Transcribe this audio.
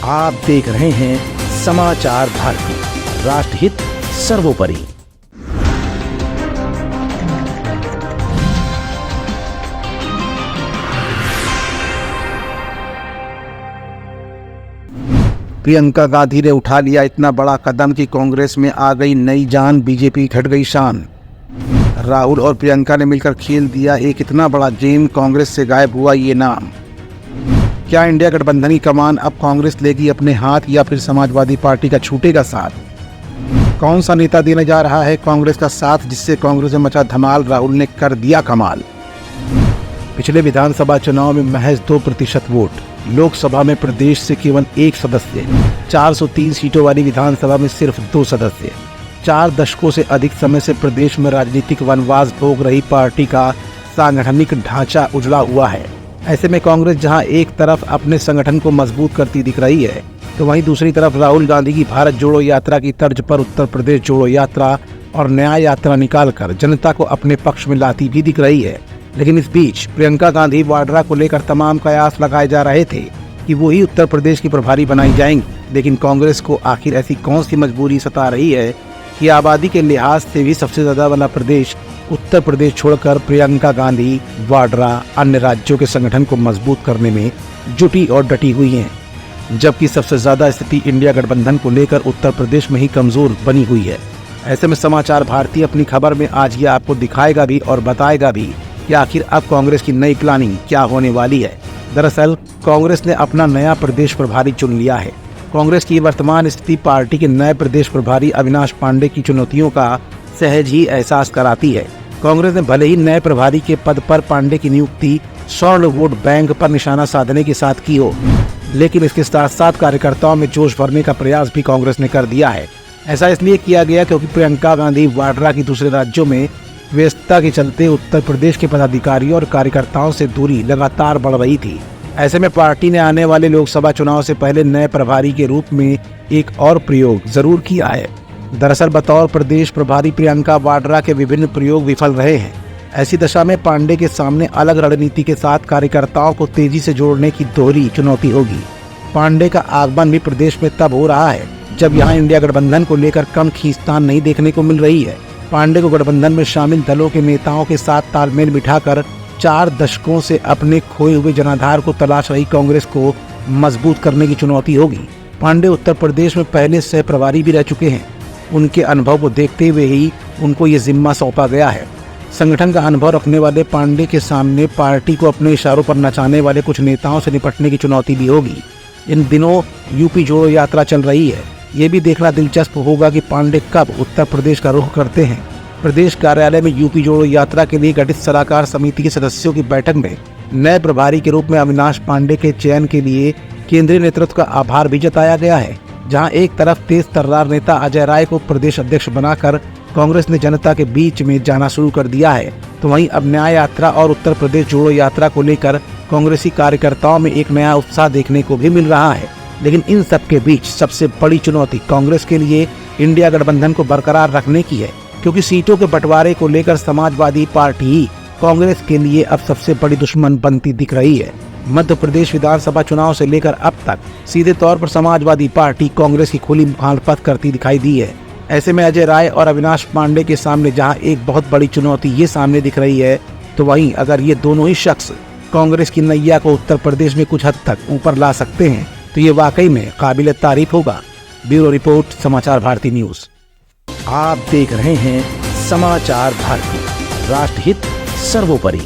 आप देख रहे हैं समाचार भारती, राष्ट्रहित सर्वोपरि। प्रियंका गांधी ने उठा लिया इतना बड़ा कदम कि कांग्रेस में आ गई नई जान, बीजेपी घट गई शान। राहुल और प्रियंका ने मिलकर खेल दिया एक इतना बड़ा गेम, कांग्रेस से गायब हुआ ये नाम। क्या इंडिया गठबंधन की कमान अब कांग्रेस लेगी अपने हाथ या फिर समाजवादी पार्टी का छूटेगा साथ? कौन सा नेता देने जा रहा है कांग्रेस का साथ, जिससे कांग्रेस में मचा धमाल? राहुल ने कर दिया कमाल। पिछले विधानसभा चुनाव में महज 2% वोट, लोकसभा में प्रदेश से केवल 1 सदस्य, 403 सीटों वाली विधानसभा में सिर्फ 2 सदस्य। 4 दशकों से अधिक समय से प्रदेश में राजनीतिक वनवास भोग रही पार्टी का सांगठनिक ढांचा उजड़ा हुआ है। ऐसे में कांग्रेस जहां एक तरफ अपने संगठन को मजबूत करती दिख रही है, तो वहीं दूसरी तरफ राहुल गांधी की भारत जोड़ो यात्रा की तर्ज पर उत्तर प्रदेश जोड़ो यात्रा और न्याय यात्रा निकालकर जनता को अपने पक्ष में लाती भी दिख रही है। लेकिन इस बीच प्रियंका गांधी वाड्रा को लेकर तमाम कयास लगाए जा रहे थे कि वो ही उत्तर प्रदेश की प्रभारी बनाई जाएंगी। लेकिन कांग्रेस को आखिर ऐसी कौन सी मजबूरी सता रही है कि आबादी के लिहाज से भी सबसे ज्यादा वाला प्रदेश उत्तर प्रदेश छोड़कर प्रियंका गांधी वाड्रा अन्य राज्यों के संगठन को मजबूत करने में जुटी और डटी हुई हैं, जबकि सबसे ज्यादा स्थिति इंडिया गठबंधन को लेकर उत्तर प्रदेश में ही कमजोर बनी हुई है। ऐसे में समाचार भारती अपनी खबर में आज ये आपको दिखाएगा भी और बताएगा भी कि आखिर अब कांग्रेस की नई प्लानिंग क्या होने वाली है। दरअसल कांग्रेस ने अपना नया प्रदेश प्रभारी चुन लिया है। कांग्रेस की वर्तमान स्थिति पार्टी के नए प्रदेश प्रभारी अविनाश पांडे की चुनौतियों का सहज ही एहसास कराती है। कांग्रेस ने भले ही नए प्रभारी के पद पर पांडे की नियुक्ति स्वर्ण वोट बैंक पर निशाना साधने के साथ की हो, लेकिन इसके साथ साथ कार्यकर्ताओं में जोश भरने का प्रयास भी कांग्रेस ने कर दिया है। ऐसा इसलिए किया गया क्योंकि प्रियंका गांधी वाड्रा की दूसरे राज्यों में व्यस्तता के चलते उत्तर प्रदेश के पदाधिकारियों और कार्यकर्ताओं से दूरी लगातार बढ़ रही थी। ऐसे में पार्टी ने आने वाले लोकसभा चुनाव से पहले नए प्रभारी के रूप में एक और प्रयोग जरूर किया है। दरअसल बतौर प्रदेश प्रभारी प्रियंका वाड्रा के विभिन्न प्रयोग विफल रहे हैं। ऐसी दशा में पांडे के सामने अलग रणनीति के साथ कार्यकर्ताओं को तेजी से जोड़ने की दोहरी चुनौती होगी। पांडे का आगमन भी प्रदेश में तब हो रहा है जब यहाँ इंडिया गठबंधन को लेकर कम खींचतान नहीं देखने को मिल रही है। पांडे को गठबंधन में शामिल दलों के नेताओं के साथ तालमेल बिठाकर 4 दशकों से अपने खोए हुए जनाधार को तलाश रही कांग्रेस को मजबूत करने की चुनौती होगी। पांडे उत्तर प्रदेश में पहले सह प्रभारी भी रह चुके हैं। उनके अनुभव को देखते हुए ही उनको ये जिम्मा सौंपा गया है। संगठन का अनुभव रखने वाले पांडे के सामने पार्टी को अपने इशारों पर नचाने वाले कुछ नेताओं से निपटने की चुनौती भी होगी। इन दिनों यूपी जोड़ो यात्रा चल रही है। ये भी देखना दिलचस्प होगा कि पांडे कब उत्तर प्रदेश का रुख करते हैं। प्रदेश कार्यालय में यूपी जोड़ो यात्रा के लिए गठित सलाहकार समिति के सदस्यों की बैठक में नए प्रभारी के रूप में अविनाश पांडे के चयन के लिए केंद्रीय नेतृत्व का आभार भी जताया गया है। जहां एक तरफ तेज तर्रार नेता अजय राय को प्रदेश अध्यक्ष बनाकर कांग्रेस ने जनता के बीच में जाना शुरू कर दिया है, तो वहीं अब न्याय यात्रा और उत्तर प्रदेश जोड़ो यात्रा को लेकर कांग्रेसी कार्यकर्ताओं में एक नया उत्साह देखने को भी मिल रहा है। लेकिन इन सब के बीच सबसे बड़ी चुनौती कांग्रेस के लिए इंडिया गठबंधन को बरकरार रखने की है, क्योंकि सीटों के बंटवारे को लेकर समाजवादी पार्टी ही कांग्रेस के लिए अब सबसे बड़ी दुश्मन बनती दिख रही है। मध्य प्रदेश विधानसभा चुनाव से लेकर अब तक सीधे तौर पर समाजवादी पार्टी कांग्रेस की खुली मुखालफत करती दिखाई दी है। ऐसे में अजय राय और अविनाश पांडे के सामने जहां एक बहुत बड़ी चुनौती ये सामने दिख रही है, तो वहीं अगर ये दोनों ही शख्स कांग्रेस की नैया को उत्तर प्रदेश में कुछ हद तक ऊपर ला सकते हैं, तो ये वाकई में काबिल तारीफ होगा। ब्यूरो रिपोर्ट, समाचार भारती न्यूज। आप देख रहे हैं समाचार भारती, राष्ट्रहित सर्वोपरि।